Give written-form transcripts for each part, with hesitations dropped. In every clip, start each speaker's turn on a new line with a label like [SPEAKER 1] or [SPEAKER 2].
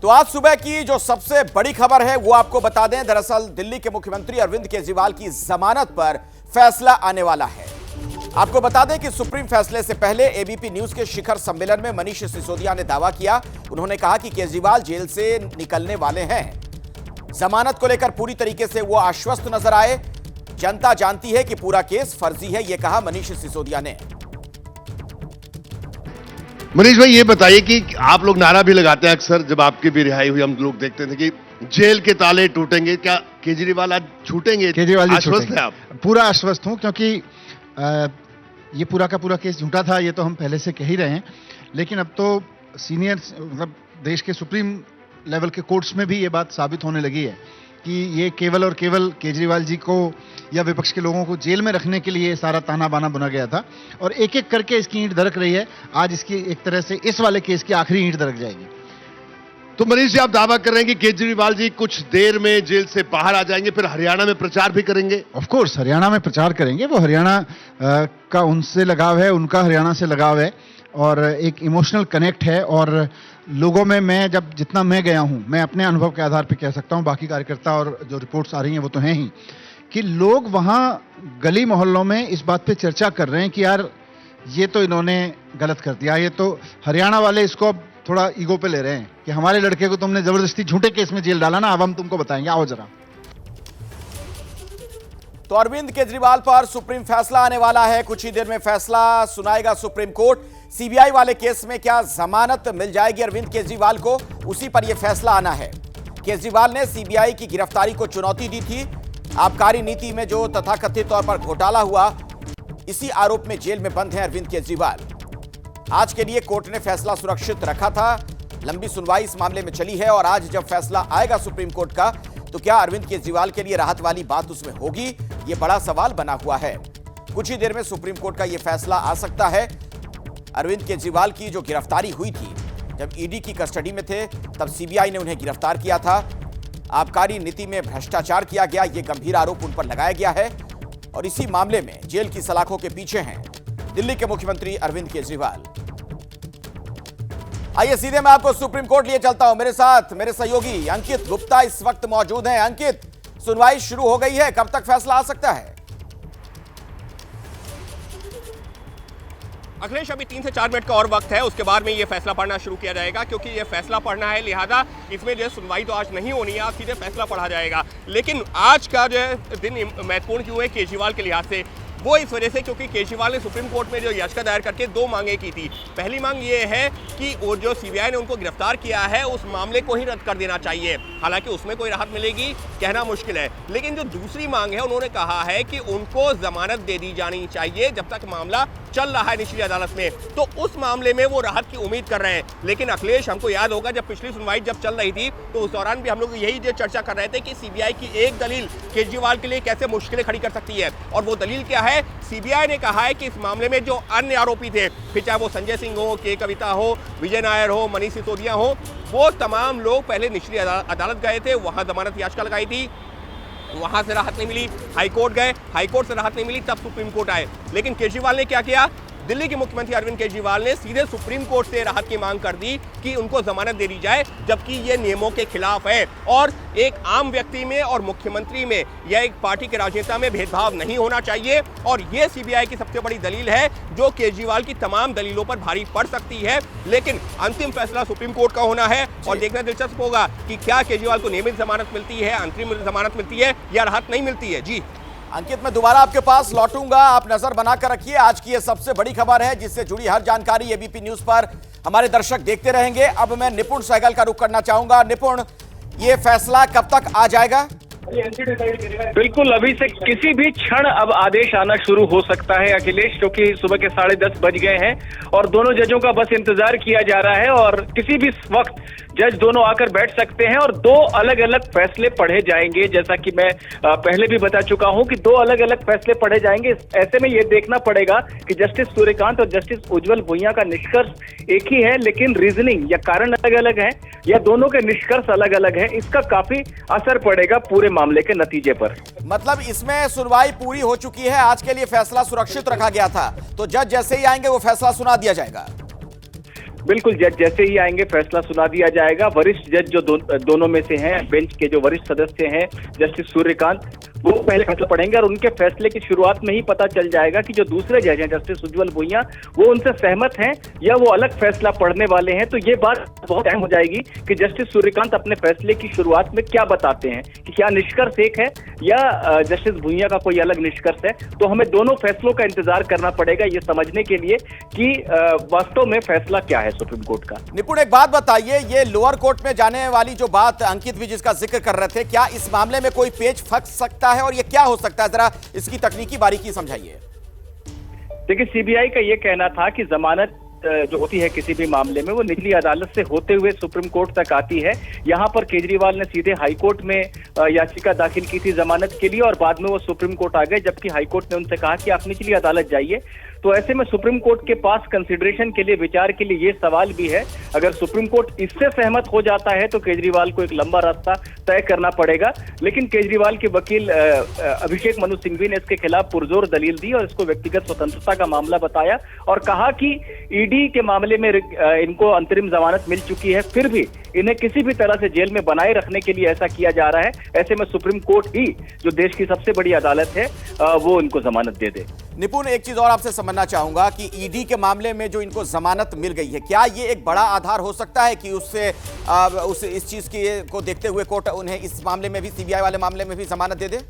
[SPEAKER 1] तो आज सुबह की जो सबसे बड़ी खबर है वो आपको बता दें। दरअसल दिल्ली के मुख्यमंत्री अरविंद केजरीवाल की जमानत पर फैसला आने वाला है। आपको बता दें कि सुप्रीम फैसले से पहले एबीपी न्यूज के शिखर सम्मेलन में मनीष सिसोदिया ने दावा किया। उन्होंने कहा कि केजरीवाल जेल से निकलने वाले हैं। जमानत को लेकर पूरी तरीके से वो आश्वस्त नजर आए। जनता जानती है कि पूरा केस फर्जी है, यह कहा मनीष सिसोदिया ने।
[SPEAKER 2] मनीष भाई, ये बताइए कि आप लोग नारा भी लगाते हैं अक्सर, जब आपकी भी रिहाई हुई हम लोग देखते थे कि जेल के ताले टूटेंगे। क्या केजरीवाल आज छूटेंगे?
[SPEAKER 3] केजरीवाल जी
[SPEAKER 2] आश्वस्त है आप?
[SPEAKER 3] पूरा आश्वस्त हूं, क्योंकि ये पूरा का पूरा केस झूठा था, ये तो हम पहले से कह ही रहे हैं। लेकिन अब तो सीनियर मतलब देश के सुप्रीम लेवल के कोर्ट्स में भी ये बात साबित होने लगी है कि ये केवल और केवल केजरीवाल जी को या विपक्ष के लोगों को जेल में रखने के लिए सारा ताना बाना बुना गया था, और एक एक करके इसकी ईंट दरक रही है। आज इसकी एक तरह से इस वाले केस की आखिरी ईंट दरक जाएगी।
[SPEAKER 2] तो मनीष जी, आप दावा कर रहे हैं कि केजरीवाल जी कुछ देर में जेल से बाहर आ जाएंगे, फिर हरियाणा में प्रचार भी करेंगे?
[SPEAKER 3] ऑफ कोर्स हरियाणा में प्रचार करेंगे। वो हरियाणा का उनसे लगाव है, उनका हरियाणा से लगाव है, और एक इमोशनल कनेक्ट है। और लोगों में मैं जब जितना मैं गया हूं, मैं अपने अनुभव के आधार पर कह सकता हूं, बाकी कार्यकर्ता और जो रिपोर्ट्स आ रही हैं वो तो हैं ही, कि लोग वहां गली मोहल्लों में इस बात पे चर्चा कर रहे हैं कि यार ये तो इन्होंने गलत कर दिया। ये तो हरियाणा वाले इसको अब थोड़ा ईगो पे ले रहे हैं कि हमारे लड़के को तुमने जबरदस्ती झूठे केस में जेल डाला ना, अब हम तुमको बताएंगे, आओ जरा।
[SPEAKER 1] तो अरविंद केजरीवाल पर सुप्रीम फैसला आने वाला है। कुछ ही देर में फैसला सुनाएगा सुप्रीम कोर्ट। सीबीआई वाले केस में क्या जमानत मिल जाएगी अरविंद केजरीवाल को, उसी पर यह फैसला आना है। केजरीवाल ने सीबीआई की गिरफ्तारी को चुनौती दी थी। आबकारी नीति में जो तथाकथित तौर पर घोटाला हुआ, इसी आरोप में जेल में बंद हैं अरविंद केजरीवाल। आज के लिए कोर्ट ने फैसला सुरक्षित रखा था। लंबी सुनवाई इस मामले में चली है, और आज जब फैसला आएगा सुप्रीम कोर्ट का, तो क्या अरविंद केजरीवाल के लिए राहत वाली बात उसमें होगी, यह बड़ा सवाल बना हुआ है। कुछ ही देर में सुप्रीम कोर्ट का यह फैसला आ सकता है। अरविंद केजरीवाल की जो गिरफ्तारी हुई थी, जब ईडी की कस्टडी में थे, तब सीबीआई ने उन्हें गिरफ्तार किया था। आबकारी नीति में भ्रष्टाचार किया गया, यह गंभीर आरोप उन पर लगाया गया है, और इसी मामले में जेल की सलाखों के पीछे हैं दिल्ली के मुख्यमंत्री अरविंद केजरीवाल। आइए सीधे मैं आपको सुप्रीम कोर्ट लिए चलता हूं। मेरे साथ मेरे सहयोगी अंकित गुप्ता इस वक्त मौजूद हैं। अंकित, सुनवाई शुरू हो गई है, कब तक फैसला आ सकता है?
[SPEAKER 4] अखिलेश, अभी 3 से 4 मिनट का और वक्त है, उसके बाद में ये फैसला पढ़ना शुरू किया जाएगा, क्योंकि ये फैसला पढ़ना है, लिहाजा इसमें जो है सुनवाई तो आज नहीं होनी है, आज सीधे फैसला पढ़ा जाएगा। लेकिन आज का जो है दिन महत्वपूर्ण क्यों है केजरीवाल के लिहाज से, वो इस वजह से क्योंकि केजरीवाल ने सुप्रीम कोर्ट में जो याचिका दायर करके 2 मांगे की थी। पहली मांग ये है कि वो जो सीबीआई ने उनको गिरफ्तार किया है, उस मामले को ही रद्द कर देना चाहिए। हालांकि उसमें कोई राहत मिलेगी कहना मुश्किल है। लेकिन जो दूसरी मांग है, उन्होंने कहा है कि उनको जमानत दे दी जानी चाहिए जब तक मामला चल रहा है निचली अदालत में। तो उस मामले में वो राहत की उम्मीद कर रहे हैं। लेकिन अखिलेश, हमको याद होगा जब पिछली सुनवाई जब चल रही थी, तो उस दौरान भी हम लोग यही जो चर्चा कर रहे थे कि सीबीआई की एक दलील केजरीवाल के लिए कैसे मुश्किलें खड़ी कर सकती है। और वो दलील क्या है? सीबीआई ने कहा है कि इस मामले में जो अन्य आरोपी थे, फिर चाहे वो संजय सिंह हो, के कविता हो, विजय नायर हो, मनीष सिसोदिया हो, वो तमाम लोग पहले निचली अदालत गए थे, वहां जमानत याचिका लगाई थी, वहां से राहत नहीं मिली, हाईकोर्ट गए, हाईकोर्ट से राहत नहीं मिली, तब सुप्रीम कोर्ट आए। लेकिन केजरीवाल ने क्या किया? दिल्ली के मुख्यमंत्री अरविंद केजरीवाल ने सीधे सुप्रीम कोर्ट से राहत की मांग कर दी कि उनको जमानत दे दी जाए, जबकि ये नियमों के खिलाफ है। और एक आम व्यक्ति में और मुख्यमंत्री में या एक पार्टी के राजनेता में भेदभाव नहीं होना चाहिए। और ये सीबीआई की सबसे बड़ी दलील है, जो केजरीवाल की तमाम दलीलों पर भारी पड़ सकती है। लेकिन अंतिम फैसला सुप्रीम कोर्ट का होना है, और देखना दिलचस्प होगा कि क्या केजरीवाल को नियमित जमानत मिलती है, अंतरिम जमानत मिलती है, या राहत नहीं मिलती है। जी
[SPEAKER 1] अंकित, मैं दोबारा आपके पास लौटूंगा, आप नजर बनाकर रखिए। आज की ये सबसे बड़ी खबर है, जिससे जुड़ी हर जानकारी एबीपी न्यूज पर हमारे दर्शक देखते रहेंगे। अब मैं निपुण सहगल का रुख करना चाहूंगा। निपुण, ये फैसला कब तक आ जाएगा?
[SPEAKER 5] बिल्कुल, अभी से किसी भी क्षण अब आदेश आना शुरू हो सकता है अखिलेश, क्योंकि सुबह के 10:30 बज गए हैं और दोनों जजों का बस इंतजार किया जा रहा है। और किसी भी वक्त जज दोनों आकर बैठ सकते हैं और 2 अलग अलग फैसले पढ़े जाएंगे। जैसा कि मैं पहले भी बता चुका हूं कि 2 अलग अलग फैसले पढ़े जाएंगे। ऐसे में यह देखना पड़ेगा कि जस्टिस सूर्यकांत और जस्टिस उज्जवल भुइयां का निष्कर्ष एक ही है, लेकिन रीजनिंग या कारण अलग अलग है, या दोनों के निष्कर्ष अलग अलग है। इसका काफी असर पड़ेगा पूरे मामले के नतीजे पर।
[SPEAKER 1] मतलब इसमें सुनवाई पूरी हो चुकी है, आज के लिए फैसला सुरक्षित रखा गया था, तो जज जैसे ही आएंगे वो फैसला सुना दिया जाएगा।
[SPEAKER 5] बिल्कुल, जज जैसे ही आएंगे फैसला सुना दिया जाएगा। वरिष्ठ जज जो दोनों में से हैं, बेंच के जो वरिष्ठ सदस्य हैं जस्टिस सूर्यकांत, वो पहले फैसला पढ़ेंगे और उनके फैसले की शुरुआत में ही पता चल जाएगा कि जो दूसरे जज हैं जस्टिस उज्जवल भुइयां, वो उनसे सहमत हैं या वो अलग फैसला पढ़ने वाले हैं। तो ये बात बहुत अहम हो जाएगी कि जस्टिस सूर्यकांत अपने फैसले की शुरुआत में क्या बताते हैं, कि क्या निष्कर्ष एक है या जस्टिस भुइयां का कोई अलग निष्कर्ष है। तो हमें दोनों फैसलों का इंतजार करना पड़ेगा ये समझने के लिए कि वास्तव में फैसला क्या है सुप्रीम कोर्ट का।
[SPEAKER 1] निपुण, एक बात बताइए, ये लोअर कोर्ट में जाने वाली जो बात अंकित भी जिसका जिक्र कर रहे थे, क्या इस मामले में कोई पेच फंस सकता है और ये क्या हो सकता है? जरा इसकी तकनीकी बारीकी समझाइए।
[SPEAKER 5] देखिए, सीबीआई का ये कहना था कि जमानत जो होती है किसी भी मामले में वो निचली अदालत से होते हुए सुप्रीम कोर्ट तक आती है। यहाँ पर केजरीवाल ने सीधे हाई कोर्ट में याचिका दाखिल की थी जमानत के लिए और बाद में वो सुप्रीम कोर्ट आ गए, जबकि हाई कोर्ट ने उनसे कहा कि आप निचली अदालत जाइए। तो ऐसे में सुप्रीम कोर्ट के पास कंसिडरेशन के लिए, विचार के लिए ये सवाल भी है, अगर सुप्रीम कोर्ट इससे सहमत हो जाता है तो केजरीवाल को एक लंबा रास्ता तय करना पड़ेगा। लेकिन केजरीवाल के वकील अभिषेक मनु सिंघवी ने इसके खिलाफ पुरजोर दलील दी और इसको व्यक्तिगत स्वतंत्रता का मामला बताया और कहा कि ईडी के मामले में इनको अंतरिम जमानत मिल चुकी है, फिर भी इन्हें किसी भी तरह से जेल में बनाए रखने के लिए ऐसा किया जा रहा है। ऐसे में सुप्रीम कोर्ट ही, जो देश की सबसे बड़ी अदालत है, वो इनको जमानत दे दे।
[SPEAKER 1] निपुण, एक चीज और आपसे समझना चाहूंगा कि ईडी के मामले में जो इनको जमानत मिल गई है, क्या ये एक बड़ा आधार हो सकता है कि उससे इस चीज को देखते हुए कोर्ट उन्हें इस मामले में भी, सीबीआई वाले मामले में भी जमानत दे दे?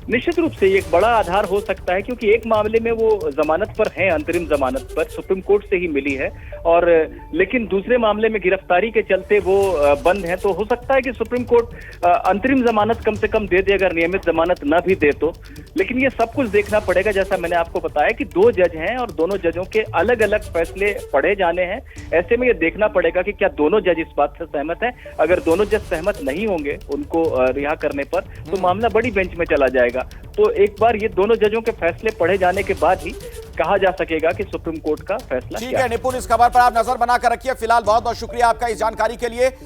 [SPEAKER 5] निश्चित रूप से ये एक बड़ा आधार हो सकता है, क्योंकि एक मामले में वो जमानत पर हैं, अंतरिम जमानत पर सुप्रीम कोर्ट से ही मिली है, और लेकिन दूसरे मामले में गिरफ्तारी के चलते वो बंद है। तो हो सकता है कि सुप्रीम कोर्ट अंतरिम जमानत कम से कम दे दे, अगर नियमित जमानत न भी दे तो। लेकिन ये सब कुछ देखना पड़ेगा, जैसा मैंने आपको बताया कि दो जज हैं और दोनों जजों के अलग अलग फैसले पढ़े जाने हैं। ऐसे में ये देखना पड़ेगा कि क्या दोनों जज इस बात से सहमत हैं। अगर दोनों जज सहमत नहीं होंगे उनको रिहा करने पर, तो मामला बड़ी बेंच में चला जाएगा। तो एक बार ये दोनों जजों के फैसले पढ़े जाने के बाद ही कहा जा सकेगा कि सुप्रीम कोर्ट का फैसला
[SPEAKER 1] ठीक है निपुण, इस खबर पर आप नजर बनाकर रखिए। फिलहाल बहुत बहुत शुक्रिया आपका इस जानकारी के लिए।